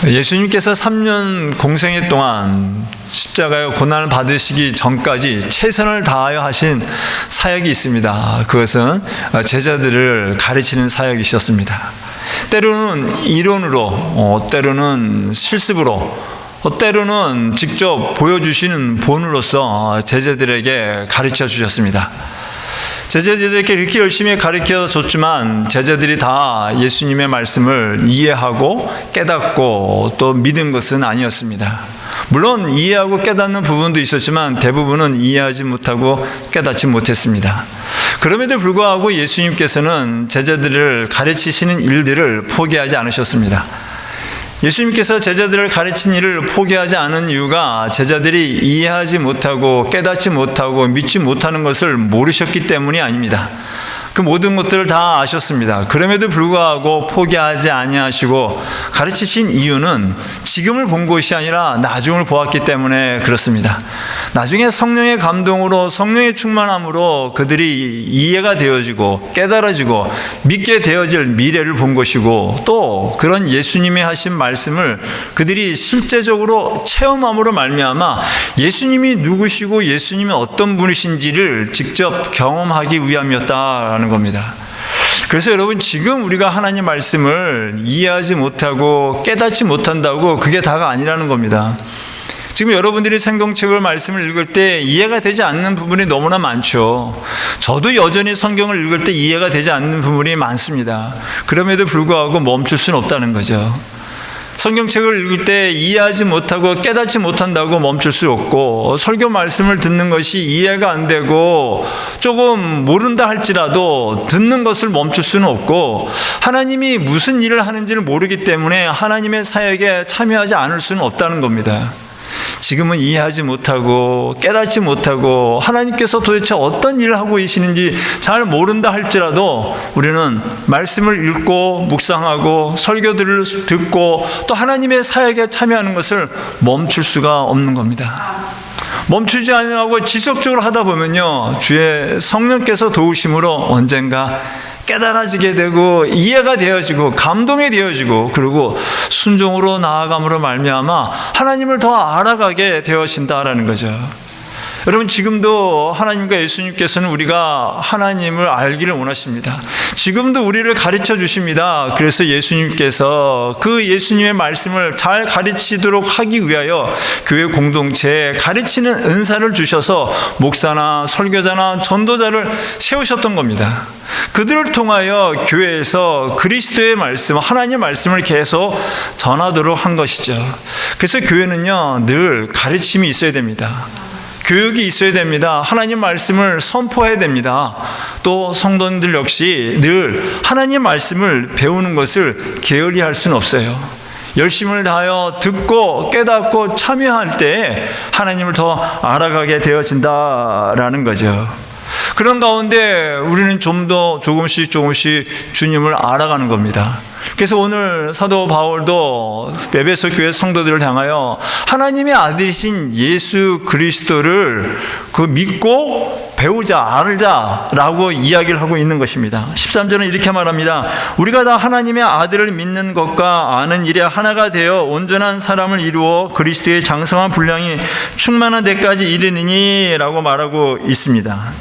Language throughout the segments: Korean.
예수님께서 3년 공생애 동안 십자가의 고난을 받으시기 전까지 최선을 다하여 하신 사역이 있습니다. 그것은 제자들을 가르치는 사역이셨습니다. 때로는 이론으로, 때로는 실습으로, 때로는 직접 보여주시는 본으로서 제자들에게 가르쳐 주셨습니다. 제자들에게 이렇게 열심히 가르쳐 줬지만 제자들이 다 예수님의 말씀을 이해하고 깨닫고 또 믿은 것은 아니었습니다. 물론 이해하고 깨닫는 부분도 있었지만 대부분은 이해하지 못하고 깨닫지 못했습니다. 그럼에도 불구하고 예수님께서는 제자들을 가르치시는 일들을 포기하지 않으셨습니다. 예수님께서 제자들을 가르친 일을 포기하지 않은 이유가 제자들이 이해하지 못하고 깨닫지 못하고 믿지 못하는 것을 모르셨기 때문이 아닙니다. 그 모든 것들을 다 아셨습니다. 그럼에도 불구하고 포기하지 아니하시고 가르치신 이유는 지금을 본 것이 아니라 나중을 보았기 때문에 그렇습니다. 나중에 성령의 감동으로 성령의 충만함으로 그들이 이해가 되어지고 깨달아지고 믿게 되어질 미래를 본 것이고 또 그런 예수님이 하신 말씀을 그들이 실제적으로 체험함으로 말미암아 예수님이 누구시고 예수님이 어떤 분이신지를 직접 경험하기 위함이었다라는 겁니다. 그래서 여러분, 지금 우리가 하나님 말씀을 이해하지 못하고 깨닫지 못한다고 그게 다가 아니라는 겁니다. 지금 여러분들이 성경책을 말씀을 읽을 때 이해가 되지 않는 부분이 너무나 많죠. 저도 여전히 성경을 읽을 때 이해가 되지 않는 부분이 많습니다. 그럼에도 불구하고 멈출 수는 없다는 거죠. 성경책을 읽을 때 이해하지 못하고 깨닫지 못한다고 멈출 수 없고, 설교 말씀을 듣는 것이 이해가 안 되고 조금 모른다 할지라도 듣는 것을 멈출 수는 없고, 하나님이 무슨 일을 하는지를 모르기 때문에 하나님의 사역에 참여하지 않을 수는 없다는 겁니다. 지금은 이해하지 못하고 깨닫지 못하고 하나님께서 도대체 어떤 일을 하고 계시는지 잘 모른다 할지라도 우리는 말씀을 읽고 묵상하고 설교들을 듣고 또 하나님의 사역에 참여하는 것을 멈출 수가 없는 겁니다. 멈추지 않고 지속적으로 하다 보면요, 주의 성령께서 도우심으로 언젠가 깨달아지게 되고 이해가 되어지고 감동이 되어지고 그리고 순종으로 나아감으로 말미암아 하나님을 더 알아가게 되어진다라는 거죠. 여러분, 지금도 하나님과 예수님께서는 우리가 하나님을 알기를 원하십니다. 지금도 우리를 가르쳐 주십니다. 그래서 예수님께서 그 예수님의 말씀을 잘 가르치도록 하기 위하여 교회 공동체에 가르치는 은사를 주셔서 목사나 설교자나 전도자를 세우셨던 겁니다. 그들을 통하여 교회에서 그리스도의 말씀, 하나님의 말씀을 계속 전하도록 한 것이죠. 그래서 교회는요, 늘 가르침이 있어야 됩니다. 교육이 있어야 됩니다. 하나님 말씀을 선포해야 됩니다. 또 성도님들 역시 늘 하나님 말씀을 배우는 것을 게을리 할 수는 없어요. 열심을 다하여 듣고 깨닫고 참여할 때 하나님을 더 알아가게 되어진다라는 거죠. 그런 가운데 우리는 좀 더 조금씩 주님을 알아가는 겁니다. 그래서 오늘 사도 바울도 에베소 교회 성도들을 향하여 하나님의 아들이신 예수 그리스도를 믿고 배우자, 알자라고 이야기를 하고 있는 것입니다. 13절은 이렇게 말합니다. 우리가 다 하나님의 아들을 믿는 것과 아는 일에 하나가 되어 온전한 사람을 이루어 그리스도의 장성한 분량이 충만한 데까지 이르느니 라고 말하고 있습니다.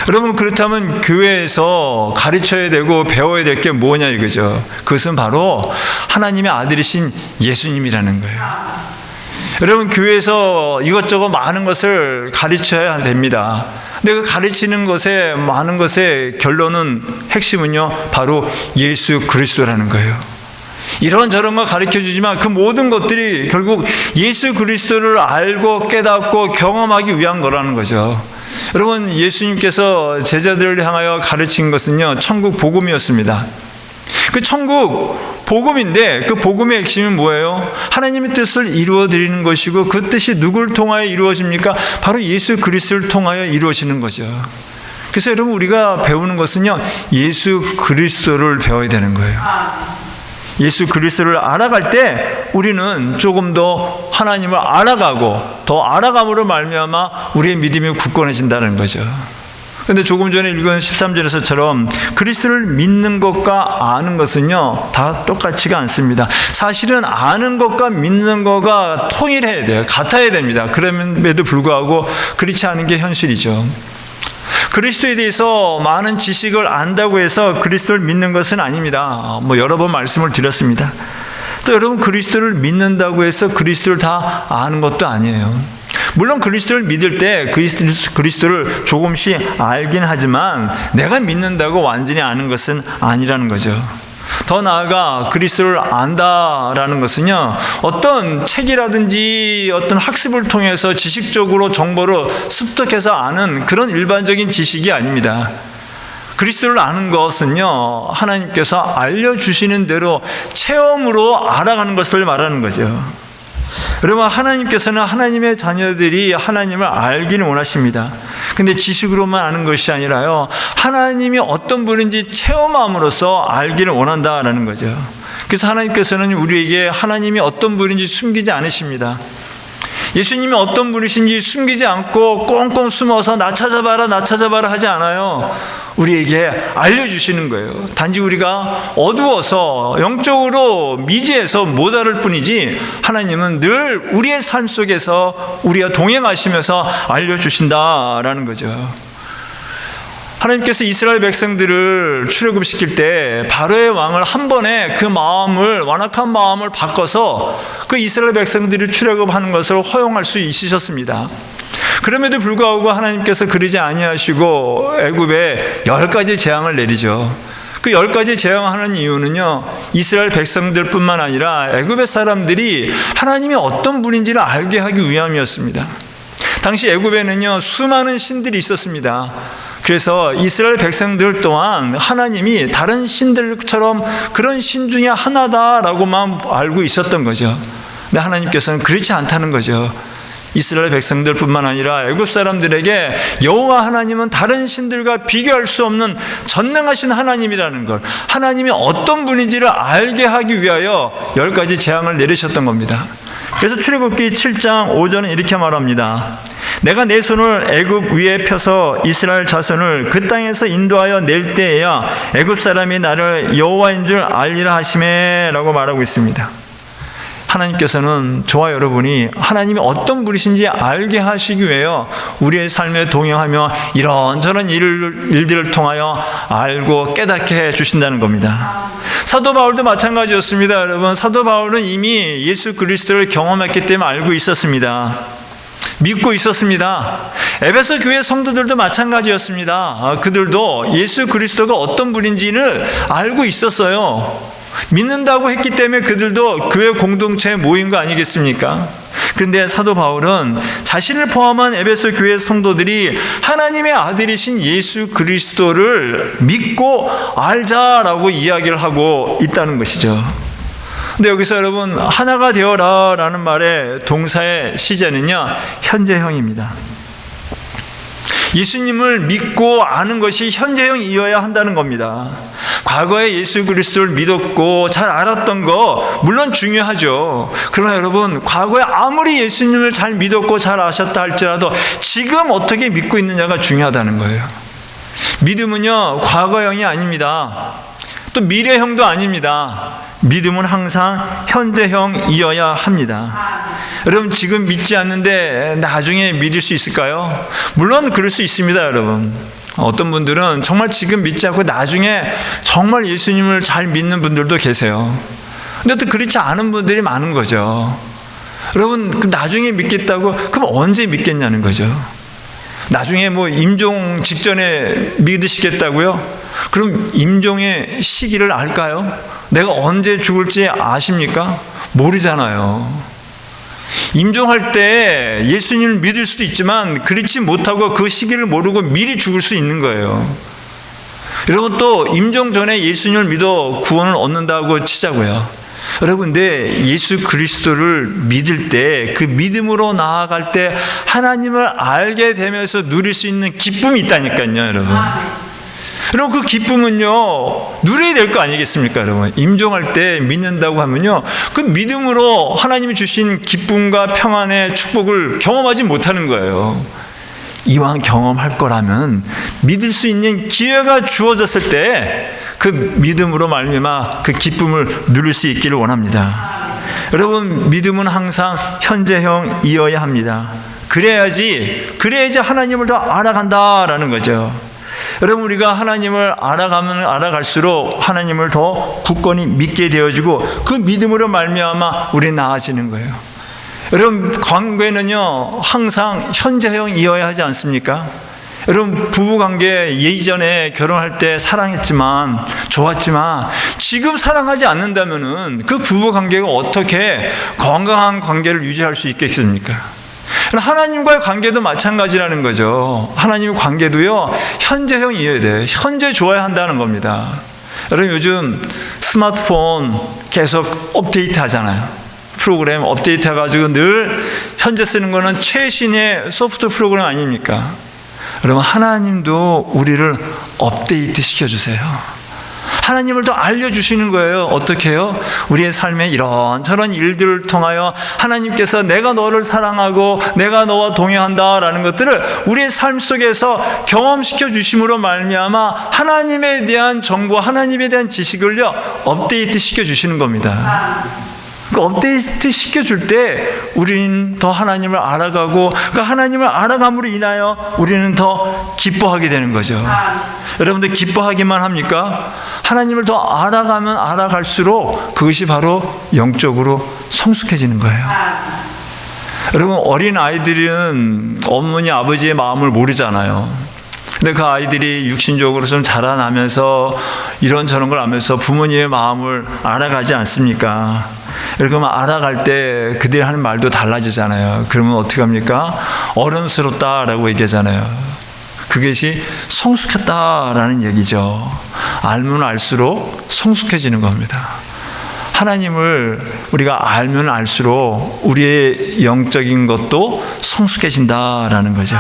여러분, 그렇다면 교회에서 가르쳐야 되고 배워야 될 게 뭐냐 이거죠. 그것은 바로 하나님의 아들이신 예수님이라는 거예요. 여러분, 교회에서 이것저것 많은 것을 가르쳐야 됩니다. 근데 그 가르치는 것에 많은 것의 결론은, 핵심은요, 바로 예수 그리스도라는 거예요. 이런저런 거 가르쳐주지만 그 모든 것들이 결국 예수 그리스도를 알고 깨닫고 경험하기 위한 거라는 거죠. 여러분, 예수님께서 제자들을 향하여 가르친 것은요, 천국 복음이었습니다. 그 천국 복음인데 그 복음의 핵심은 뭐예요? 하나님의 뜻을 이루어 드리는 것이고, 그 뜻이 누구를 통하여 이루어집니까? 바로 예수 그리스도를 통하여 이루어지는 거죠. 그래서 여러분, 우리가 배우는 것은요, 예수 그리스도를 배워야 되는 거예요. 예수 그리스도를 알아갈 때 우리는 조금 더 하나님을 알아가고 더 알아감으로 말미암아 우리의 믿음이 굳건해진다는 거죠. 근데 조금 전에 읽은 13절에서처럼 그리스도를 믿는 것과 아는 것은요, 다 똑같지가 않습니다. 사실은 아는 것과 믿는 것과 통일해야 돼요. 같아야 됩니다. 그럼에도 불구하고 그렇지 않은 게 현실이죠. 그리스도에 대해서 많은 지식을 안다고 해서 그리스도를 믿는 것은 아닙니다. 여러 번 말씀을 드렸습니다. 또 여러분, 그리스도를 믿는다고 해서 그리스도를 다 아는 것도 아니에요. 물론 그리스도를 믿을 때 그리스도를 조금씩 알긴 하지만 내가 믿는다고 완전히 아는 것은 아니라는 거죠. 더 나아가 그리스도를 안다라는 것은요, 어떤 책이라든지 어떤 학습을 통해서 지식적으로 정보를 습득해서 아는 그런 일반적인 지식이 아닙니다. 그리스도를 아는 것은요, 하나님께서 알려주시는 대로 체험으로 알아가는 것을 말하는 거죠. 여러분, 하나님께서는 하나님의 자녀들이 하나님을 알기는 원하십니다. 근데 지식으로만 아는 것이 아니라요, 하나님이 어떤 분인지 체험함으로써 알기를 원한다라는 거죠. 그래서 하나님께서는 우리에게 하나님이 어떤 분인지 숨기지 않으십니다. 예수님이 어떤 분이신지 숨기지 않고 꽁꽁 숨어서 나 찾아봐라 나 찾아봐라 하지 않아요. 우리에게 알려주시는 거예요. 단지 우리가 어두워서 영적으로 미지해서 못 알을 뿐이지 하나님은 늘 우리의 삶 속에서 우리와 동행하시면서 알려주신다라는 거죠. 하나님께서 이스라엘 백성들을 출애굽시킬 때 바로의 왕을 한 번에 그 마음을, 완악한 마음을 바꿔서 그 이스라엘 백성들이 출애굽하는 것을 허용할 수 있으셨습니다. 그럼에도 불구하고 하나님께서 그러지 아니하시고 애굽에 10가지 재앙을 내리죠. 그 10가지 재앙하는 이유는요, 이스라엘 백성들뿐만 아니라 애굽의 사람들이 하나님이 어떤 분인지를 알게 하기 위함이었습니다. 당시 애굽에는요, 수많은 신들이 있었습니다. 그래서 이스라엘 백성들 또한 하나님이 다른 신들처럼 그런 신 중에 하나다라고만 알고 있었던 거죠. 근데 하나님께서는 그렇지 않다는 거죠. 이스라엘 백성들뿐만 아니라 애굽 사람들에게 여호와 하나님은 다른 신들과 비교할 수 없는 전능하신 하나님이라는 것, 하나님이 어떤 분인지를 알게 하기 위하여 10가지 재앙을 내리셨던 겁니다. 그래서 출애굽기 7장 5절은 이렇게 말합니다. 내가 내 손을 애굽 위에 펴서 이스라엘 자손을 그 땅에서 인도하여 낼 때에야 애굽 사람이 나를 여호와인 줄 알리라 하시매 라고 말하고 있습니다. 하나님께서는 저와 여러분이 하나님이 어떤 분이신지 알게 하시기 위하여 우리의 삶에 동행하며 이런저런 일들을 통하여 알고 깨닫게 해주신다는 겁니다. 사도 바울도 마찬가지였습니다. 여러분, 사도 바울은 이미 예수 그리스도를 경험했기 때문에 알고 있었습니다. 믿고 있었습니다. 에베소 교회 성도들도 마찬가지였습니다. 그들도 예수 그리스도가 어떤 분인지를 알고 있었어요. 믿는다고 했기 때문에 그들도 교회 공동체에 모인 거 아니겠습니까? 그런데 사도 바울은 자신을 포함한 에베소 교회 성도들이 하나님의 아들이신 예수 그리스도를 믿고 알자라고 이야기를 하고 있다는 것이죠. 근데 여기서 여러분, 하나가 되어라 라는 말의 동사의 시제는요, 현재형입니다. 예수님을 믿고 아는 것이 현재형이어야 한다는 겁니다. 과거에 예수 그리스도를 믿었고 잘 알았던 거 물론 중요하죠. 그러나 여러분, 과거에 아무리 예수님을 잘 믿었고 잘 아셨다 할지라도 지금 어떻게 믿고 있느냐가 중요하다는 거예요. 믿음은요, 과거형이 아닙니다. 또 미래형도 아닙니다. 믿음은 항상 현재형이어야 합니다. 여러분, 지금 믿지 않는데 나중에 믿을 수 있을까요? 물론 그럴 수 있습니다, 여러분. 어떤 분들은 정말 지금 믿지 않고 나중에 정말 예수님을 잘 믿는 분들도 계세요. 근데 또 그렇지 않은 분들이 많은 거죠. 여러분, 나중에 믿겠다고, 그럼 언제 믿겠냐는 거죠. 나중에 임종 직전에 믿으시겠다고요? 그럼 임종의 시기를 알까요? 내가 언제 죽을지 아십니까? 모르잖아요. 임종할 때 예수님을 믿을 수도 있지만 그렇지 못하고 그 시기를 모르고 미리 죽을 수 있는 거예요. 여러분, 또 임종 전에 예수님을 믿어 구원을 얻는다고 치자고요. 여러분, 근데 예수 그리스도를 믿을 때, 그 믿음으로 나아갈 때 하나님을 알게 되면서 누릴 수 있는 기쁨이 있다니까요, 여러분. 여러분, 그 기쁨은요, 누려야 될 거 아니겠습니까, 여러분? 임종할 때 믿는다고 하면요, 그 믿음으로 하나님이 주신 기쁨과 평안의 축복을 경험하지 못하는 거예요. 이왕 경험할 거라면 믿을 수 있는 기회가 주어졌을 때 그 믿음으로 말미암아 그 기쁨을 누릴 수 있기를 원합니다. 여러분, 믿음은 항상 현재형이어야 합니다. 그래야지 하나님을 더 알아간다라는 거죠. 여러분, 우리가 하나님을 알아가면 알아갈수록 하나님을 더 굳건히 믿게 되어지고 그 믿음으로 말미암아 우리 나아지는 거예요. 여러분, 관계는요 항상 현재형이어야 하지 않습니까? 여러분, 부부관계 예전에 결혼할 때 사랑했지만 좋았지만 지금 사랑하지 않는다면은 그 부부관계가 어떻게 건강한 관계를 유지할 수 있겠습니까? 하나님과의 관계도 마찬가지라는 거죠. 하나님의 관계도요 현재형이어야 돼요. 현재 좋아야 한다는 겁니다. 여러분, 요즘 스마트폰 계속 업데이트 하잖아요. 프로그램 업데이트 해가지고 늘 현재 쓰는 거는 최신의 소프트 프로그램 아닙니까? 여러분, 하나님도 우리를 업데이트 시켜주세요. 하나님을 더 알려주시는 거예요. 어떻게 해요? 우리의 삶에 이런저런 일들을 통하여 하나님께서 내가 너를 사랑하고 내가 너와 동행한다라는 것들을 우리의 삶 속에서 경험시켜 주심으로 말미암아 하나님에 대한 정보, 하나님에 대한 지식을요 업데이트 시켜주시는 겁니다. 그 업데이트 시켜줄 때 우리는 더 하나님을 알아가고 그 하나님을 알아감으로 인하여 우리는 더 기뻐하게 되는 거죠. 여러분들 기뻐하기만 합니까? 하나님을 더 알아가면 알아갈수록 그것이 바로 영적으로 성숙해지는 거예요. 여러분, 어린 아이들은 어머니 아버지의 마음을 모르잖아요. 근데 그 아이들이 육신적으로 좀 자라나면서 이런저런 걸 알면서 부모님의 마음을 알아가지 않습니까? 그러면 알아갈 때 그들이 하는 말도 달라지잖아요. 그러면 어떻게 합니까? 어른스럽다라고 얘기하잖아요. 그것이 성숙했다라는 얘기죠. 알면 알수록 성숙해지는 겁니다. 하나님을 우리가 알면 알수록 우리의 영적인 것도 성숙해진다라는 거죠.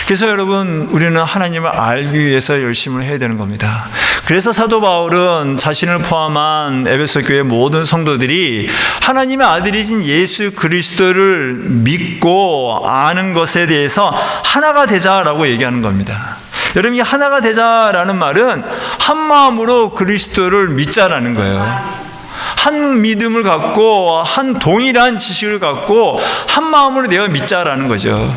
그래서 여러분, 우리는 하나님을 알기 위해서 열심을 해야 되는 겁니다. 그래서 사도 바울은 자신을 포함한 에베소 교회 모든 성도들이 하나님의 아들이신 예수 그리스도를 믿고 아는 것에 대해서 하나가 되자라고 얘기하는 겁니다. 여러분, 이 하나가 되자라는 말은 한 마음으로 그리스도를 믿자라는 거예요. 한 믿음을 갖고 한 동일한 지식을 갖고 한 마음으로 내어 믿자라는 거죠.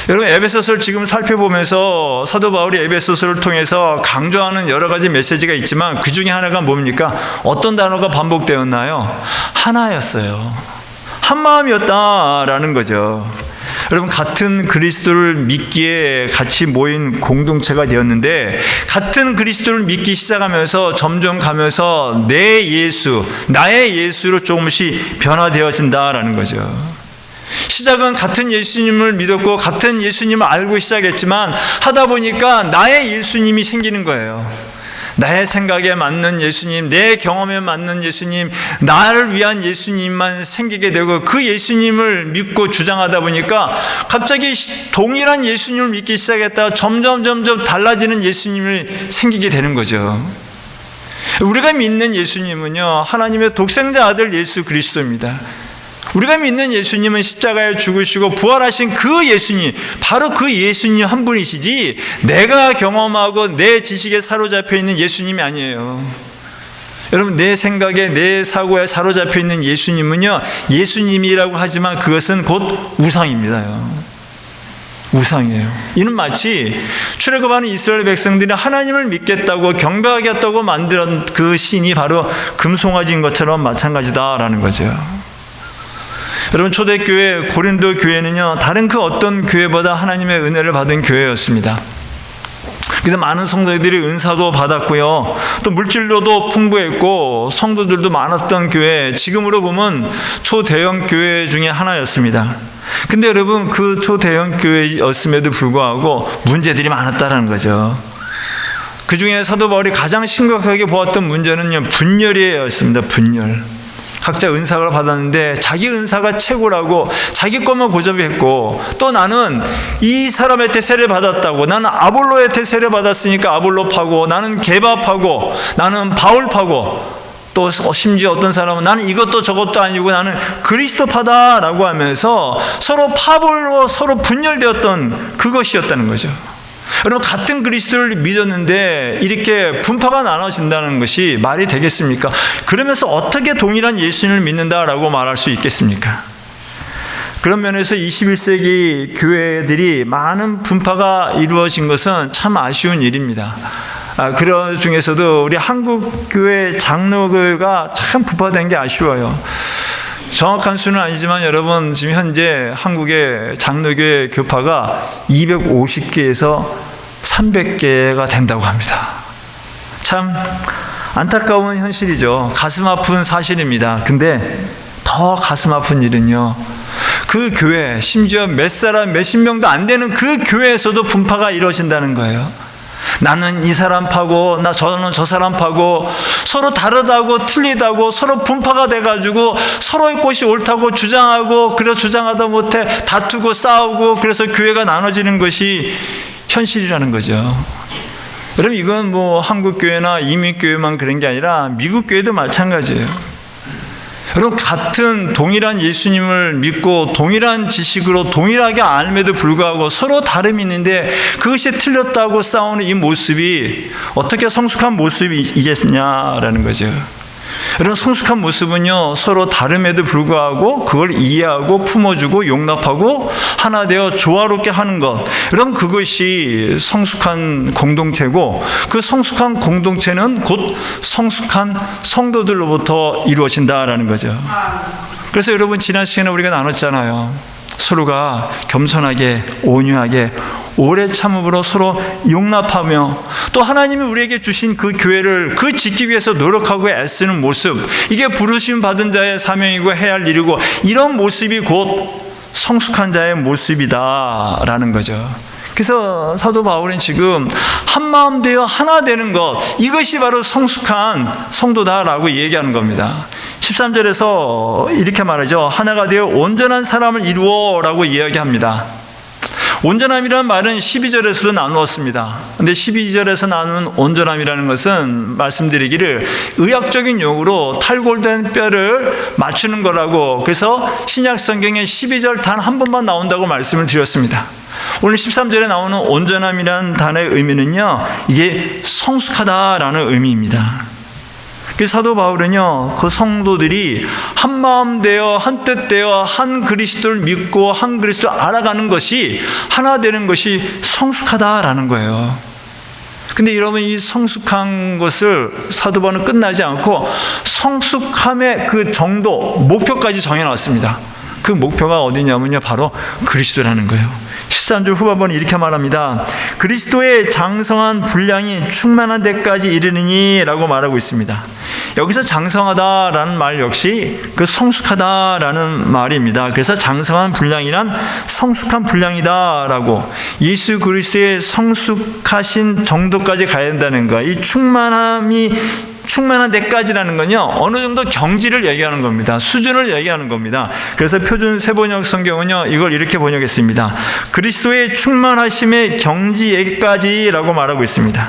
여러분, 에베소서를 지금 살펴보면서 사도 바울이 에베소서를 통해서 강조하는 여러 가지 메시지가 있지만 그 중에 하나가 뭡니까? 어떤 단어가 반복되었나요? 하나였어요. 한 마음이었다라는 거죠. 여러분, 같은 그리스도를 믿기에 같이 모인 공동체가 되었는데 같은 그리스도를 믿기 시작하면서 점점 가면서 내 예수, 나의 예수로 조금씩 변화되어진다라는 거죠. 시작은 같은 예수님을 믿었고 같은 예수님을 알고 시작했지만 하다 보니까 나의 예수님이 생기는 거예요. 나의 생각에 맞는 예수님, 내 경험에 맞는 예수님, 나를 위한 예수님만 생기게 되고 그 예수님을 믿고 주장하다 보니까 갑자기 동일한 예수님을 믿기 시작했다가 점점 달라지는 예수님이 생기게 되는 거죠. 우리가 믿는 예수님은요, 하나님의 독생자 아들 예수 그리스도입니다. 우리가 믿는 예수님은 십자가에 죽으시고 부활하신 그 예수님, 바로 그 예수님 한 분이시지 내가 경험하고 내 지식에 사로잡혀 있는 예수님이 아니에요. 여러분, 내 생각에 내 사고에 사로잡혀 있는 예수님은요, 예수님이라고 하지만 그것은 곧 우상입니다. 우상이에요. 이는 마치 출애굽하는 이스라엘 백성들이 하나님을 믿겠다고 경배하겠다고 만든 그 신이 바로 금송아지인 것처럼 마찬가지다라는 거죠. 여러분, 초대교회 고린도 교회는요, 다른 그 어떤 교회보다 하나님의 은혜를 받은 교회였습니다. 그래서 많은 성도들이 은사도 받았고요, 또 물질로도 풍부했고 성도들도 많았던 교회, 지금으로 보면 초대형 교회 중에 하나였습니다. 근데 여러분, 그 초대형 교회였음에도 불구하고 문제들이 많았다는 거죠. 그 중에 사도 바울이 가장 심각하게 보았던 문제는요, 분열이었습니다. 분열. 각자 은사를 받았는데 자기 은사가 최고라고 자기 것만 고집했고, 또 나는 이 사람한테 세례 받았다고, 나는 아볼로한테 세례 받았으니까 아볼로 파고, 나는 게바 파고, 나는 바울 파고, 또 심지어 어떤 사람은 나는 이것도 저것도 아니고 나는 그리스도파다라고 하면서 서로 파벌로 서로 분열되었던 그것이었다는 거죠. 여러분, 같은 그리스도를 믿었는데 이렇게 분파가 나눠진다는 것이 말이 되겠습니까? 그러면서 어떻게 동일한 예수님을 믿는다라고 말할 수 있겠습니까? 그런 면에서 21세기 교회들이 많은 분파가 이루어진 것은 참 아쉬운 일입니다. 그런 중에서도 우리 한국교회 장로교회가 참 분파된 게 아쉬워요. 정확한 수는 아니지만 여러분, 지금 현재 한국의 장로교회 교파가 250개에서 300개가 된다고 합니다. 참 안타까운 현실이죠. 가슴 아픈 사실입니다. 근데 더 가슴 아픈 일은요, 그 교회, 심지어 몇 사람 몇십 명도 안 되는 그 교회에서도 분파가 이루어진다는 거예요. 나는 이 사람 파고 저는 저 사람 파고 서로 다르다고 틀리다고 서로 분파가 돼가지고 서로의 것이 옳다고 주장하고, 그래서 주장하다 못해 다투고 싸우고, 그래서 교회가 나눠지는 것이 현실이라는 거죠. 여러분, 이건 뭐 한국교회나 이민교회만 그런 게 아니라 미국교회도 마찬가지예요. 여러분, 같은 동일한 예수님을 믿고 동일한 지식으로 동일하게 알음에도 불구하고 서로 다름이 있는데 그것이 틀렸다고 싸우는 이 모습이 어떻게 성숙한 모습이겠냐라는 거죠. 여러분, 성숙한 모습은요, 서로 다름에도 불구하고 그걸 이해하고 품어주고 용납하고 하나 되어 조화롭게 하는 것, 여러분, 그것이 성숙한 공동체고, 그 성숙한 공동체는 곧 성숙한 성도들로부터 이루어진다라는 거죠. 그래서 여러분, 지난 시간에 우리가 나눴잖아요. 서로가 겸손하게 온유하게 오래 참음으로 서로 용납하며, 또 하나님이 우리에게 주신 그 교회를 그 짓기 위해서 노력하고 애쓰는 모습, 이게 부르심 받은 자의 사명이고 해야 할 일이고, 이런 모습이 곧 성숙한 자의 모습이다라는 거죠. 그래서 사도 바울은 지금 한마음 되어 하나 되는 것, 이것이 바로 성숙한 성도다라고 얘기하는 겁니다. 13절에서 이렇게 말하죠. 하나가 되어 온전한 사람을 이루어라고 이야기합니다. 온전함이라는 말은 12절에서도 나누었습니다. 근데 12절에서 나눈 온전함이라는 것은 말씀드리기를 의학적인 용어로 탈골된 뼈를 맞추는 거라고, 그래서 신약 성경에 12절 단 한 번만 나온다고 말씀을 드렸습니다. 오늘 13절에 나오는 온전함이라는 단어의 의미는요, 이게 성숙하다라는 의미입니다. 그래서 사도 바울은요, 그 성도들이 한 마음 되어 한 뜻 되어 한 그리스도를 믿고 한 그리스도를 알아가는 것이 하나 되는 것이 성숙하다라는 거예요. 근데 여러분, 이 성숙한 것을 사도 바울은 끝나지 않고 성숙함의 그 정도, 목표까지 정해놨습니다. 그 목표가 어디냐면요, 바로 그리스도라는 거예요. 13절 후반부는 이렇게 말합니다. 그리스도의 장성한 분량이 충만한 데까지 이르느니 라고 말하고 있습니다. 여기서 장성하다라는 말 역시 그 성숙하다라는 말입니다. 그래서 장성한 분량이란 성숙한 분량이다라고, 예수 그리스도의 성숙하신 정도까지 가야 된다는 거, 이 충만한 데까지라는 건요, 어느 정도 경지를 얘기하는 겁니다. 수준을 얘기하는 겁니다. 그래서 표준 세번역 성경은요, 이걸 이렇게 번역했습니다. 그리스도의 충만하심의 경지에까지라고 말하고 있습니다.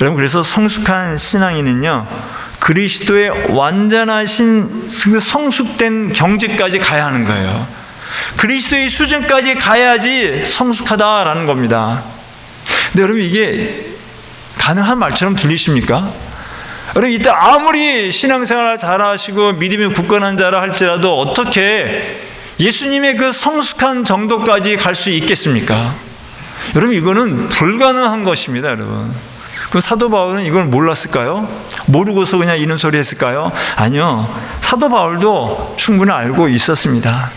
여러분, 그래서 성숙한 신앙인은요, 그리스도의 완전하신 그 성숙된 경지까지 가야 하는 거예요. 그리스도의 수준까지 가야지 성숙하다라는 겁니다. 근데 여러분, 이게 가능한 말처럼 들리십니까? 여러분, 이때 아무리 신앙생활을 잘하시고 믿음이 굳건한 자라 할지라도 어떻게 예수님의 그 성숙한 정도까지 갈 수 있겠습니까? 여러분, 이거는 불가능한 것입니다, 여러분. 그럼 사도 바울은 이걸 몰랐을까요? 모르고서 그냥 이런 소리 했을까요? 아니요. 사도 바울도 충분히 알고 있었습니다.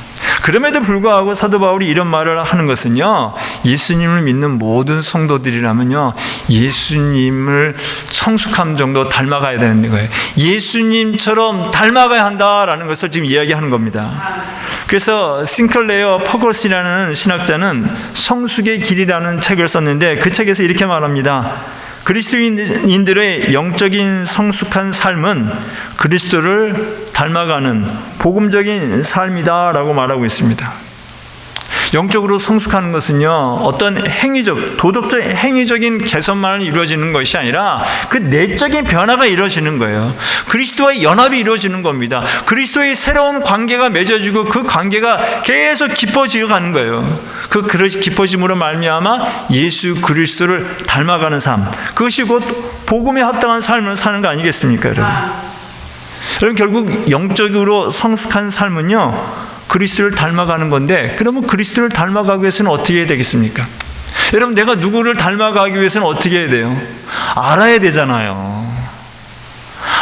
그럼에도 불구하고 사도 바울이 이런 말을 하는 것은요, 예수님을 믿는 모든 성도들이라면요, 예수님을 성숙함 정도 닮아가야 되는 거예요. 예수님처럼 닮아가야 한다라는 것을 지금 이야기하는 겁니다. 그래서 싱클레어 퍼거스라는 신학자는 성숙의 길이라는 책을 썼는데, 그 책에서 이렇게 말합니다. 그리스도인들의 영적인 성숙한 삶은 그리스도를 닮아가는 복음적인 삶이다라고 말하고 있습니다. 영적으로 성숙하는 것은요, 어떤 행위적, 도덕적, 행위적인 개선만 이루어지는 것이 아니라 그 내적인 변화가 이루어지는 거예요. 그리스도와의 연합이 이루어지는 겁니다. 그리스도의 새로운 관계가 맺어지고 그 관계가 계속 깊어지어 가는 거예요. 그 깊어짐으로 말미암아 예수 그리스도를 닮아가는 삶, 그것이 곧 복음에 합당한 삶을 사는 거 아니겠습니까, 여러분? 여러분, 결국 영적으로 성숙한 삶은요, 그리스도를 닮아가는 건데, 그러면 그리스도를 닮아가기 위해서는 어떻게 해야 되겠습니까? 여러분, 내가 누구를 닮아가기 위해서는 어떻게 해야 돼요? 알아야 되잖아요.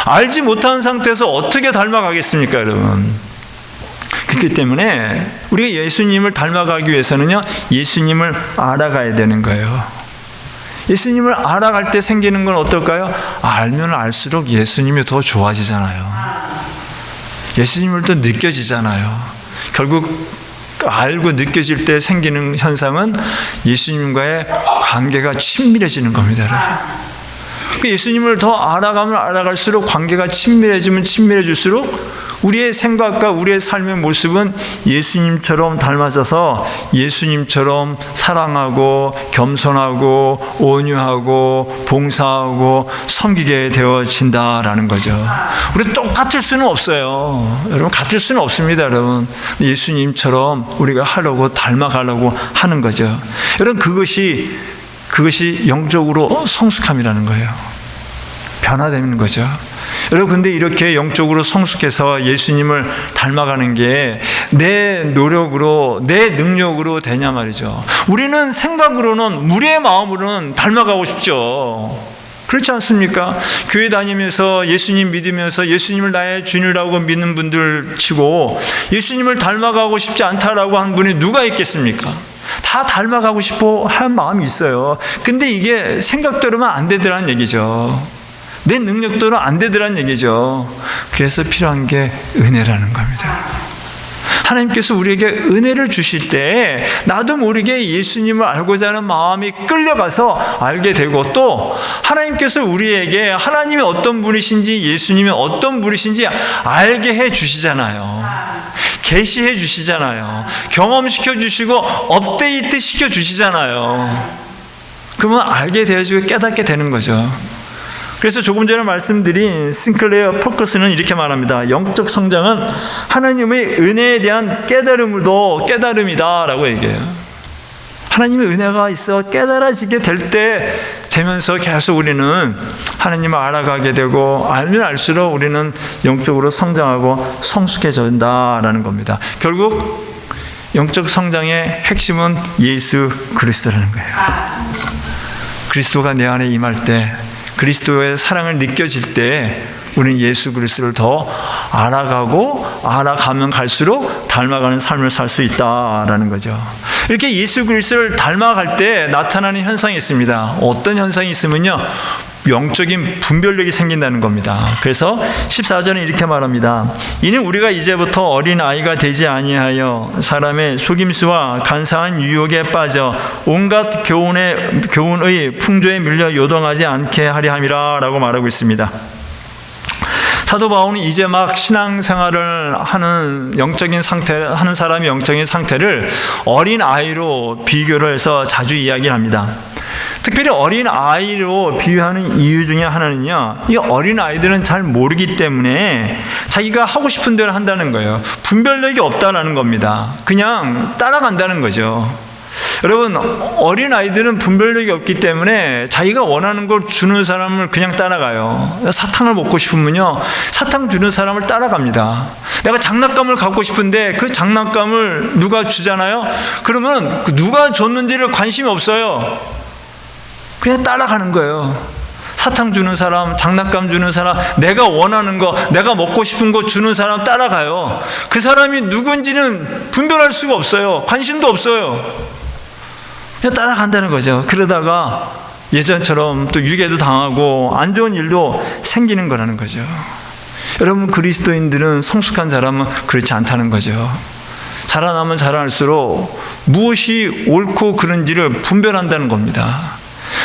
알지 못한 상태에서 어떻게 닮아가겠습니까, 여러분? 그렇기 때문에 우리가 예수님을 닮아가기 위해서는요, 예수님을 알아가야 되는 거예요. 예수님을 알아갈 때 생기는 건 어떨까요? 알면 알수록 예수님이 더 좋아지잖아요. 예수님을 더 느껴지잖아요. 결국 알고 느껴질 때 생기는 현상은 예수님과의 관계가 친밀해지는 겁니다, 여러분. 예수님을 더 알아가면 알아갈수록 관계가 친밀해지면 친밀해질수록 우리의 생각과 우리의 삶의 모습은 예수님처럼 닮아져서 예수님처럼 사랑하고 겸손하고 온유하고 봉사하고 섬기게 되어진다라는 거죠. 우리 똑같을 수는 없어요. 여러분, 같을 수는 없습니다, 여러분. 예수님처럼 우리가 하려고 닮아가려고 하는 거죠. 여러분, 그것이 영적으로 성숙함이라는 거예요. 변화되는 거죠. 여러분, 근데 이렇게 영적으로 성숙해서 예수님을 닮아가는 게 내 노력으로, 내 능력으로 되냐 말이죠. 우리는 생각으로는, 우리의 마음으로는 닮아가고 싶죠. 그렇지 않습니까? 교회 다니면서 예수님 믿으면서 예수님을 나의 주님이라고 믿는 분들 치고 예수님을 닮아가고 싶지 않다라고 하는 분이 누가 있겠습니까? 다 닮아가고 싶어 하는 마음이 있어요. 근데 이게 생각대로만 안 되더라는 얘기죠. 내 능력대로 안 되더란 얘기죠. 그래서 필요한 게 은혜라는 겁니다. 하나님께서 우리에게 은혜를 주실 때 나도 모르게 예수님을 알고자 하는 마음이 끌려가서 알게 되고, 또 하나님께서 우리에게 하나님이 어떤 분이신지 예수님이 어떤 분이신지 알게 해 주시잖아요. 계시해 주시잖아요. 경험시켜 주시고 업데이트 시켜 주시잖아요. 그러면 알게 되어지고 깨닫게 되는 거죠. 그래서 조금 전에 말씀드린 싱클레어 포커스는 이렇게 말합니다. 영적 성장은 하나님의 은혜에 대한 깨달음이다라고 얘기해요. 하나님의 은혜가 있어 깨달아지게 될 때 되면서 계속 우리는 하나님을 알아가게 되고, 알면 알수록 우리는 영적으로 성장하고 성숙해진다라는 겁니다. 결국 영적 성장의 핵심은 예수 그리스도라는 거예요. 그리스도가 내 안에 임할 때, 그리스도의 사랑을 느껴질 때 우리는 예수 그리스도를 더 알아가면 갈수록 닮아가는 삶을 살 수 있다라는 거죠. 이렇게 예수 그리스도를 닮아갈 때 나타나는 현상이 있습니다. 어떤 현상이 있으면요, 영적인 분별력이 생긴다는 겁니다. 그래서 14절은 이렇게 말합니다. 이는 우리가 이제부터 어린 아이가 되지 아니하여 사람의 속임수와 간사한 유혹에 빠져 온갖 교훈의 풍조에 밀려 요동하지 않게 하려 함이라 라고 말하고 있습니다. 사도 바울은 이제 막 신앙생활을 하는 사람의 영적인 상태를 어린 아이로 비교를 해서 자주 이야기를 합니다. 특별히 어린 아이로 비유하는 이유 중에 하나는요, 이 어린 아이들은 잘 모르기 때문에 자기가 하고 싶은 대로 한다는 거예요. 분별력이 없다라는 겁니다. 그냥 따라간다는 거죠. 여러분, 어린 아이들은 분별력이 없기 때문에 자기가 원하는 걸 주는 사람을 그냥 따라가요. 사탕을 먹고 싶으면요, 사탕 주는 사람을 따라갑니다. 내가 장난감을 갖고 싶은데 그 장난감을 누가 주잖아요. 그러면 누가 줬는지를 관심이 없어요. 그냥 따라가는 거예요. 사탕 주는 사람, 장난감 주는 사람, 내가 원하는 거, 내가 먹고 싶은 거 주는 사람 따라가요. 그 사람이 누군지는 분별할 수가 없어요. 관심도 없어요. 그냥 따라간다는 거죠. 그러다가 예전처럼 또 유괴도 당하고 안 좋은 일도 생기는 거라는 거죠. 여러분, 그리스도인들은, 성숙한 사람은 그렇지 않다는 거죠. 자라나면 자랄수록 무엇이 옳고 그른지를 분별한다는 겁니다.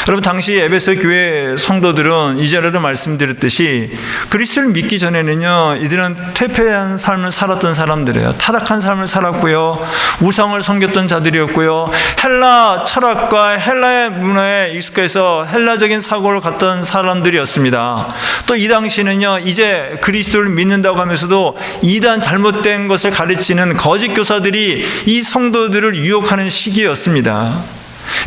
여러분, 당시 에베소 교회 성도들은 이전에도 말씀드렸듯이 그리스도를 믿기 전에는요, 이들은 퇴폐한 삶을 살았던 사람들이에요. 타락한 삶을 살았고요, 우상을 섬겼던 자들이었고요, 헬라 철학과 헬라의 문화에 익숙해서 헬라적인 사고를 갖던 사람들이었습니다. 또 이 당시는요, 이제 그리스도를 믿는다고 하면서도 이단 잘못된 것을 가르치는 거짓 교사들이 이 성도들을 유혹하는 시기였습니다.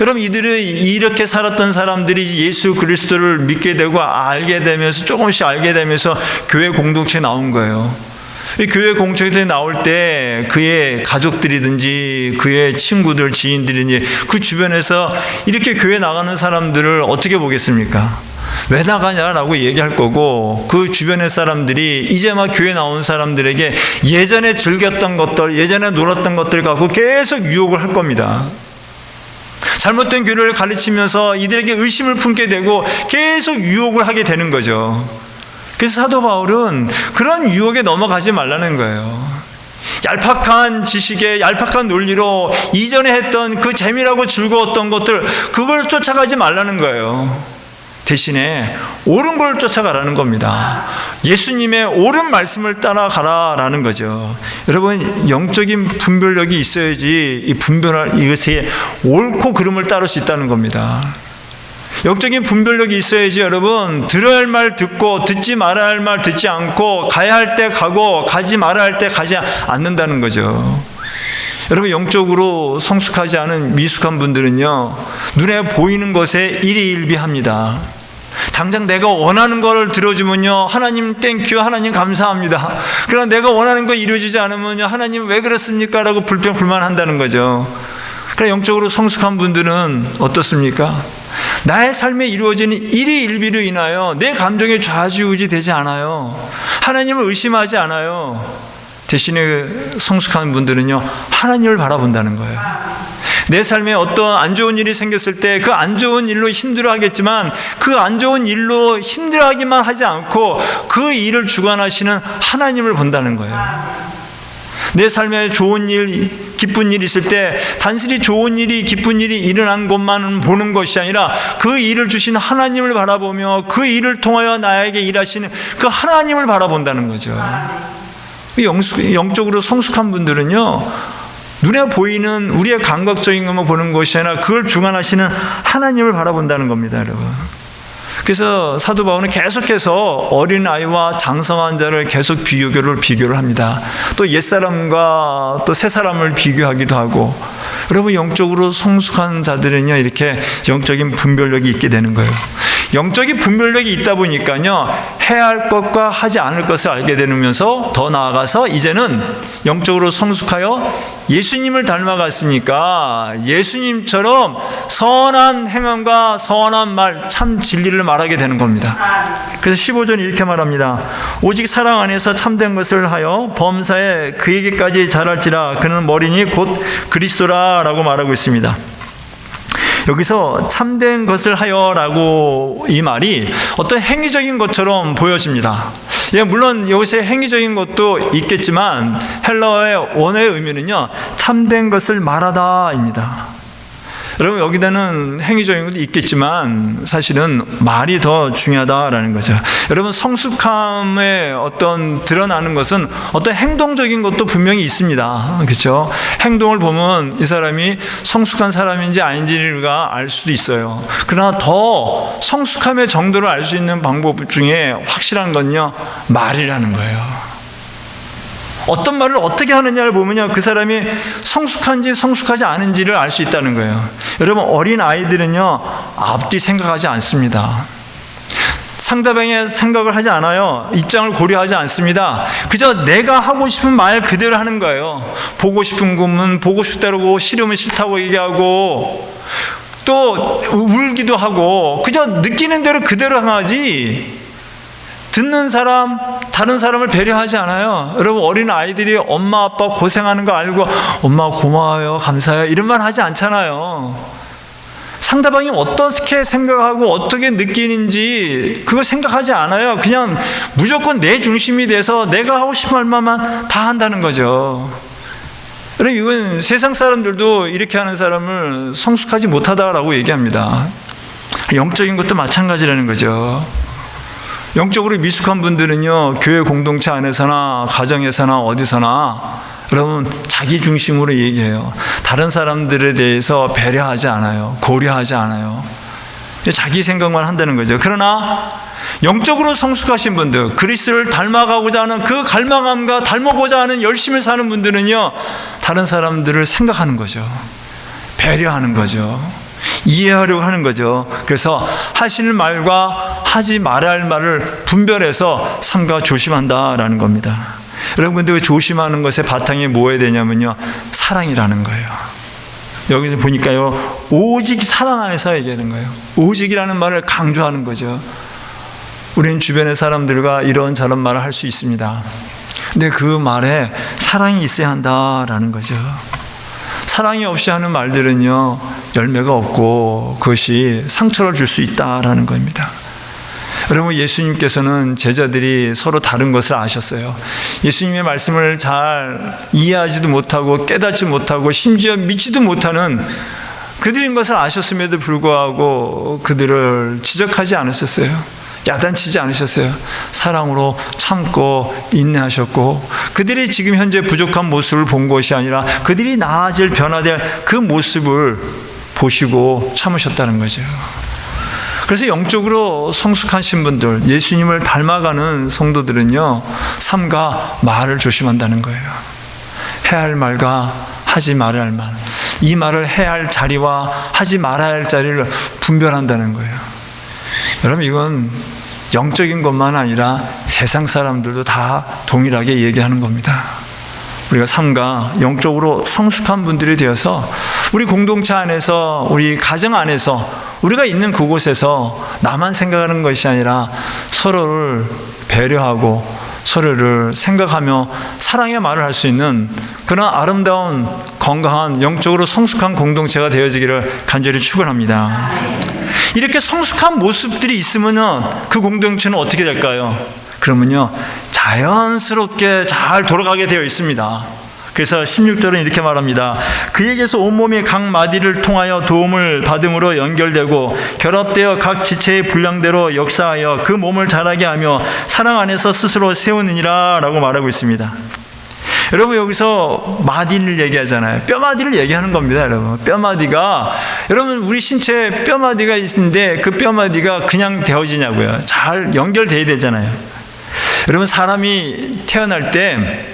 여러분, 이들은 이렇게 살았던 사람들이 예수 그리스도를 믿게 되고 알게 되면서, 조금씩 알게 되면서 교회 공동체에 나온 거예요. 이 교회 공동체에 나올 때 그의 가족들이든지 그의 친구들, 지인들이든지 그 주변에서 이렇게 교회 나가는 사람들을 어떻게 보겠습니까? 왜 나가냐라고 얘기할 거고, 그 주변의 사람들이 이제 막 교회 나온 사람들에게 예전에 즐겼던 것들, 예전에 놀았던 것들 갖고 계속 유혹을 할 겁니다. 잘못된 교리를 가르치면서 이들에게 의심을 품게 되고 계속 유혹을 하게 되는 거죠. 그래서 사도 바울은 그런 유혹에 넘어가지 말라는 거예요. 얄팍한 지식에 얄팍한 논리로 이전에 했던 그 재미라고 즐거웠던 것들, 그걸 쫓아가지 말라는 거예요. 대신에 옳은 걸 쫓아가라는 겁니다. 예수님의 옳은 말씀을 따라가라라는 거죠. 여러분, 영적인 분별력이 있어야지 이 분별할 이것에 옳고 그름을 따를 수 있다는 겁니다. 영적인 분별력이 있어야지 여러분, 들어야 할 말 듣고 듣지 말아야 할 말 듣지 않고 가야 할 때 가고 가지 말아야 할 때 가지 않는다는 거죠. 여러분, 영적으로 성숙하지 않은 미숙한 분들은요, 눈에 보이는 것에 일희일비합니다. 당장 내가 원하는 걸 들어주면요, 하나님 땡큐, 하나님 감사합니다. 그러나 내가 원하는 거 이루어지지 않으면요, 하나님 왜 그렇습니까? 라고 불평불만한다는 거죠. 그러나 영적으로 성숙한 분들은 어떻습니까? 나의 삶에 이루어지는 일희일비로 인하여 내 감정에 좌지우지 되지 않아요. 하나님을 의심하지 않아요. 대신에 성숙한 분들은요, 하나님을 바라본다는 거예요. 내 삶에 어떤 안 좋은 일이 생겼을 때 그 안 좋은 일로 힘들어하겠지만 그 안 좋은 일로 힘들어하기만 하지 않고 그 일을 주관하시는 하나님을 본다는 거예요. 내 삶에 좋은 일, 기쁜 일이 있을 때 단순히 좋은 일이, 기쁜 일이 일어난 것만 보는 것이 아니라 그 일을 주신 하나님을 바라보며 그 일을 통하여 나에게 일하시는 그 하나님을 바라본다는 거죠. 영적으로 성숙한 분들은요, 눈에 보이는 우리의 감각적인 것만 보는 것이 아니라 그걸 주관하시는 하나님을 바라본다는 겁니다, 여러분. 그래서 사도 바울은 계속해서 어린아이와 장성한 자를 계속 비교를 합니다. 또 옛사람과 또 새사람을 비교하기도 하고, 여러분, 영적으로 성숙한 자들은요, 이렇게 영적인 분별력이 있게 되는 거예요. 영적인 분별력이 있다 보니까요, 해야 할 것과 하지 않을 것을 알게 되면서 더 나아가서 이제는 영적으로 성숙하여 예수님을 닮아갔으니까 예수님처럼 선한 행함과 선한 말, 참 진리를 말하게 되는 겁니다. 그래서 15절 이렇게 말합니다. 오직 사랑 안에서 참된 것을 하여 범사에 그에게까지 자랄지라. 그는 머리니 곧 그리스도라 라고 말하고 있습니다. 여기서 참된 것을 하여라고 이 말이 어떤 행위적인 것처럼 보여집니다. 물론 여기서 행위적인 것도 있겠지만 헬라어의 원어의 의미는요, 참된 것을 말하다입니다. 여러분, 여기다는 행위적인 것도 있겠지만 사실은 말이 더 중요하다라는 거죠. 여러분, 성숙함에 어떤 드러나는 것은 어떤 행동적인 것도 분명히 있습니다. 그렇죠? 행동을 보면 이 사람이 성숙한 사람인지 아닌지가 알 수도 있어요. 그러나 더 성숙함의 정도를 알 수 있는 방법 중에 확실한 건요, 말이라는 거예요. 어떤 말을 어떻게 하느냐를 보면요, 그 사람이 성숙한지 성숙하지 않은지를 알 수 있다는 거예요. 여러분, 어린 아이들은요, 앞뒤 생각하지 않습니다. 상대방의 생각을 하지 않아요. 입장을 고려하지 않습니다. 그저 내가 하고 싶은 말 그대로 하는 거예요. 보고 싶은 거면 보고 싶다고, 싫으면 싫다고 얘기하고, 또 울기도 하고, 그저 느끼는 대로 그대로 하지, 듣는 사람, 다른 사람을 배려하지 않아요. 여러분, 어린 아이들이 엄마 아빠 고생하는 거 알고 엄마 고마워요, 감사해요 이런 말 하지 않잖아요. 상대방이 어떻게 생각하고 어떻게 느끼는지 그거 생각하지 않아요. 그냥 무조건 내 중심이 돼서 내가 하고 싶은 말만 다 한다는 거죠. 여러분, 이건 세상 사람들도 이렇게 하는 사람을 성숙하지 못하다라고 얘기합니다. 영적인 것도 마찬가지라는 거죠. 영적으로 미숙한 분들은요, 교회 공동체 안에서나 가정에서나 어디서나 여러분 자기 중심으로 얘기해요. 다른 사람들에 대해서 배려하지 않아요. 고려하지 않아요. 자기 생각만 한다는 거죠. 그러나 영적으로 성숙하신 분들, 그리스도를 닮아가고자 하는 그 갈망함과 닮아고자 하는 열심히 사는 분들은요, 다른 사람들을 생각하는 거죠. 배려하는 거죠. 이해하려고 하는 거죠. 그래서 하시는 말과 하지 말아야 할 말을 분별해서 삼가 조심한다라는 겁니다. 여러분, 근데 그 조심하는 것의 바탕에 뭐해야 되냐면요, 사랑이라는 거예요. 여기서 보니까요, 오직 사랑 안에서 얘기하는 거예요. 오직이라는 말을 강조하는 거죠. 우리는 주변의 사람들과 이런저런 말을 할 수 있습니다. 근데 그 말에 사랑이 있어야 한다라는 거죠. 사랑이 없이 하는 말들은요, 열매가 없고 그것이 상처를 줄 수 있다라는 겁니다. 여러분, 예수님께서는 제자들이 서로 다른 것을 아셨어요. 예수님의 말씀을 잘 이해하지도 못하고 깨닫지 못하고 심지어 믿지도 못하는 그들인 것을 아셨음에도 불구하고 그들을 지적하지 않으셨어요. 야단치지 않으셨어요. 사랑으로 참고 인내하셨고, 그들이 지금 현재 부족한 모습을 본 것이 아니라 그들이 나아질 변화될 그 모습을 보시고 참으셨다는 거죠. 그래서 영적으로 성숙하신 분들, 예수님을 닮아가는 성도들은요, 삼가 말을 조심한다는 거예요. 해야 할 말과 하지 말아야 할 말, 이 말을 해야 할 자리와 하지 말아야 할 자리를 분별한다는 거예요. 여러분, 이건 영적인 것만 아니라 세상 사람들도 다 동일하게 얘기하는 겁니다. 우리가 삼가 영적으로 성숙한 분들이 되어서 우리 공동체 안에서, 우리 가정 안에서, 우리가 있는 그곳에서 나만 생각하는 것이 아니라 서로를 배려하고 서로를 생각하며 사랑의 말을 할 수 있는 그런 아름다운 건강한 영적으로 성숙한 공동체가 되어지기를 간절히 축원합니다. 이렇게 성숙한 모습들이 있으면 그 공동체는 어떻게 될까요? 그러면요, 자연스럽게 잘 돌아가게 되어 있습니다. 그래서 16절은 이렇게 말합니다. 그에게서 온몸이 각 마디를 통하여 도움을 받음으로 연결되고 결합되어 각 지체의 분량대로 역사하여 그 몸을 자라게 하며 사랑 안에서 스스로 세우느니라 라고 말하고 있습니다. 여러분, 여기서 마디를 얘기하잖아요. 뼈마디를 얘기하는 겁니다. 여러분, 뼈마디가, 여러분, 우리 신체에 뼈마디가 있는데 그 뼈마디가 그냥 되어지냐고요. 잘 연결돼야 되잖아요. 여러분, 사람이 태어날 때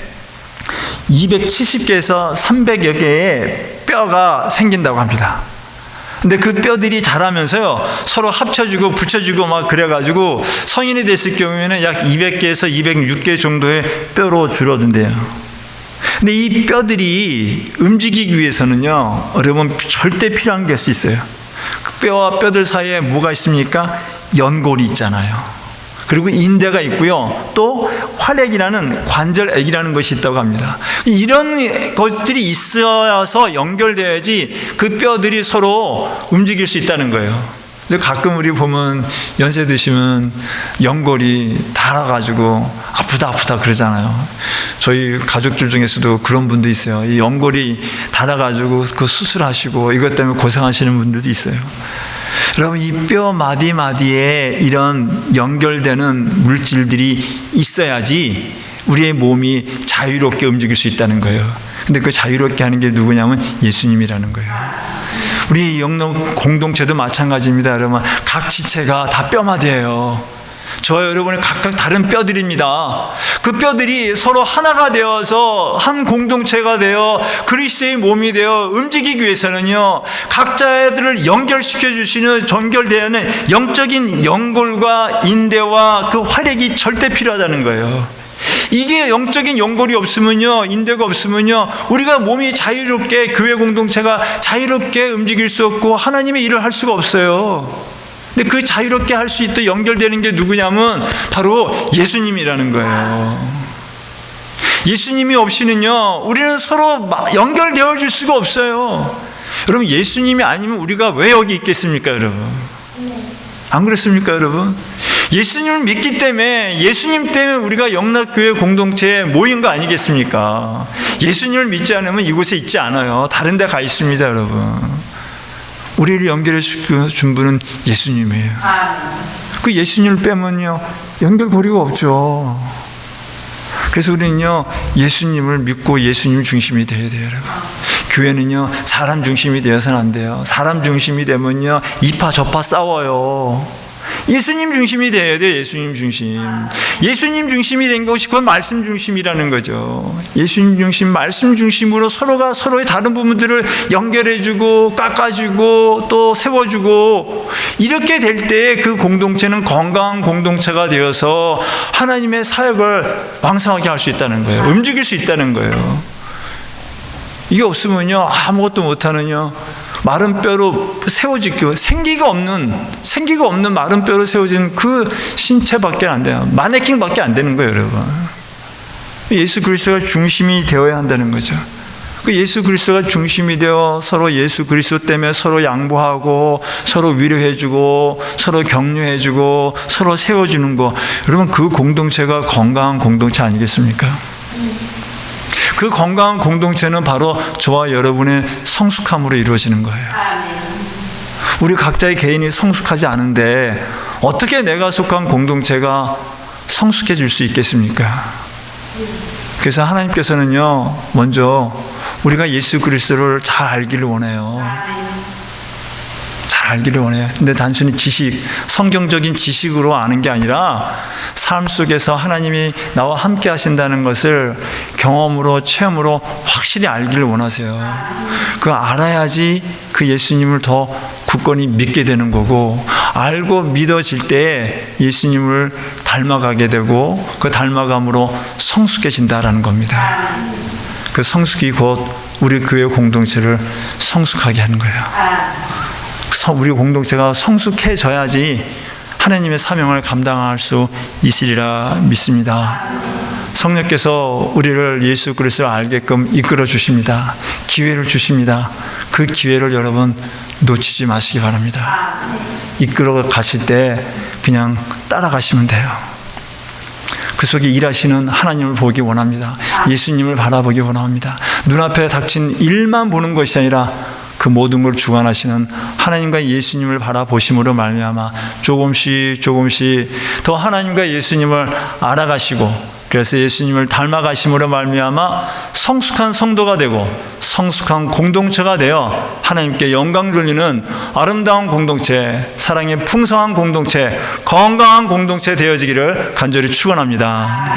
270개에서 300여 개의 뼈가 생긴다고 합니다. 근데 그 뼈들이 자라면서요, 서로 합쳐지고 붙여지고 막 그래가지고 성인이 됐을 경우에는 약 200개에서 206개 정도의 뼈로 줄어든대요. 근데 이 뼈들이 움직이기 위해서는요, 여러분, 절대 필요한 것이 있어요. 그 뼈와 뼈들 사이에 뭐가 있습니까? 연골이 있잖아요. 그리고 인대가 있고요, 또 활액이라는 관절액이라는 것이 있다고 합니다. 이런 것들이 있어서 연결돼야지 그 뼈들이 서로 움직일 수 있다는 거예요. 그래서 가끔 우리 보면 연세 드시면 연골이 닳아가지고 아프다 그러잖아요. 저희 가족들 중에서도 그런 분도 있어요. 이 연골이 닳아가지고 그 수술하시고 이것 때문에 고생하시는 분들도 있어요. 여러분, 이 뼈 마디마디에 이런 연결되는 물질들이 있어야지 우리의 몸이 자유롭게 움직일 수 있다는 거예요. 근데 그 자유롭게 하는 게 누구냐면 예수님이라는 거예요. 우리 영적 공동체도 마찬가지입니다. 여러분, 각 지체가 다 뼈마디예요. 저 여러분의 각각 다른 뼈들입니다. 그 뼈들이 서로 하나가 되어서 한 공동체가 되어 그리스도의 몸이 되어 움직이기 위해서는요, 각자들을 연결시켜 주시는, 전결되는 영적인 연골과 인대와 그 활액이 절대 필요하다는 거예요. 이게 영적인 연골이 없으면요, 인대가 없으면요, 우리가 몸이 자유롭게, 교회 공동체가 자유롭게 움직일 수 없고 하나님의 일을 할 수가 없어요. 근데 그 자유롭게 할 수 있도록 연결되는 게 누구냐면 바로 예수님이라는 거예요. 예수님이 없이는요, 우리는 서로 연결되어 줄 수가 없어요. 여러분, 예수님이 아니면 우리가 왜 여기 있겠습니까, 여러분? 안 그렇습니까, 여러분? 예수님을 믿기 때문에, 예수님 때문에 우리가 영락교회 공동체에 모인 거 아니겠습니까? 예수님을 믿지 않으면 이곳에 있지 않아요. 다른 데 가 있습니다, 여러분. 우리를 연결해 준 분은 예수님이에요. 그 예수님을 빼면요 연결고리가 없죠. 그래서 우리는요 예수님을 믿고 예수님 중심이 되어야 돼요, 여러분. 교회는요 사람 중심이 되어서는 안 돼요. 사람 중심이 되면요 이파 저파 싸워요. 예수님 중심이 되어야 돼요. 예수님 중심. 예수님 중심이 된 것이 그건 말씀 중심이라는 거죠. 예수님 중심, 말씀 중심으로 서로가 서로의 다른 부분들을 연결해주고 깎아주고 또 세워주고 이렇게 될 때 그 공동체는 건강한 공동체가 되어서 하나님의 사역을 왕성하게 할 수 있다는 거예요. 움직일 수 있다는 거예요. 이게 없으면요 아무것도 못하는요 마른 뼈로 세워지고 생기가 없는 마른 뼈로 세워진 그 신체밖에 안 돼요. 마네킹밖에 안 되는 거예요, 여러분. 예수 그리스도가 중심이 되어야 한다는 거죠. 그 예수 그리스도가 중심이 되어 서로 예수 그리스도 때문에 서로 양보하고 서로 위로해주고 서로 격려해주고 서로 세워주는 거, 여러분 그 공동체가 건강한 공동체 아니겠습니까? 그 건강한 공동체는 바로 저와 여러분의 성숙함으로 이루어지는 거예요. 우리 각자의 개인이 성숙하지 않은데 어떻게 내가 속한 공동체가 성숙해질 수 있겠습니까? 그래서 하나님께서는요 먼저 우리가 예수 그리스도를 잘 알기를 원해요. 잘 알기를 원해요. 근데 단순히 지식, 성경적인 지식으로 아는 게 아니라 삶 속에서 하나님이 나와 함께 하신다는 것을 경험으로, 체험으로 확실히 알기를 원하세요. 그거 알아야지 그 예수님을 더 굳건히 믿게 되는 거고, 알고 믿어질 때 예수님을 닮아가게 되고 그 닮아감으로 성숙해진다라는 겁니다. 그 성숙이 곧 우리 교회 공동체를 성숙하게 하는 거예요. 우리 공동체가 성숙해져야지 하나님의 사명을 감당할 수 있으리라 믿습니다. 성령께서 우리를 예수 그리스도를 알게끔 이끌어 주십니다. 기회를 주십니다. 그 기회를 여러분 놓치지 마시기 바랍니다. 이끌어 가실 때 그냥 따라가시면 돼요. 그 속에 일하시는 하나님을 보기 원합니다. 예수님을 바라보기 원합니다. 눈앞에 닥친 일만 보는 것이 아니라 그 모든 걸 주관하시는 하나님과 예수님을 바라보심으로 말미암아 조금씩 더 하나님과 예수님을 알아가시고, 그래서 예수님을 닮아가심으로 말미암아 성숙한 성도가 되고 성숙한 공동체가 되어 하나님께 영광 돌리는 아름다운 공동체, 사랑의 풍성한 공동체, 건강한 공동체 되어지기를 간절히 축원합니다.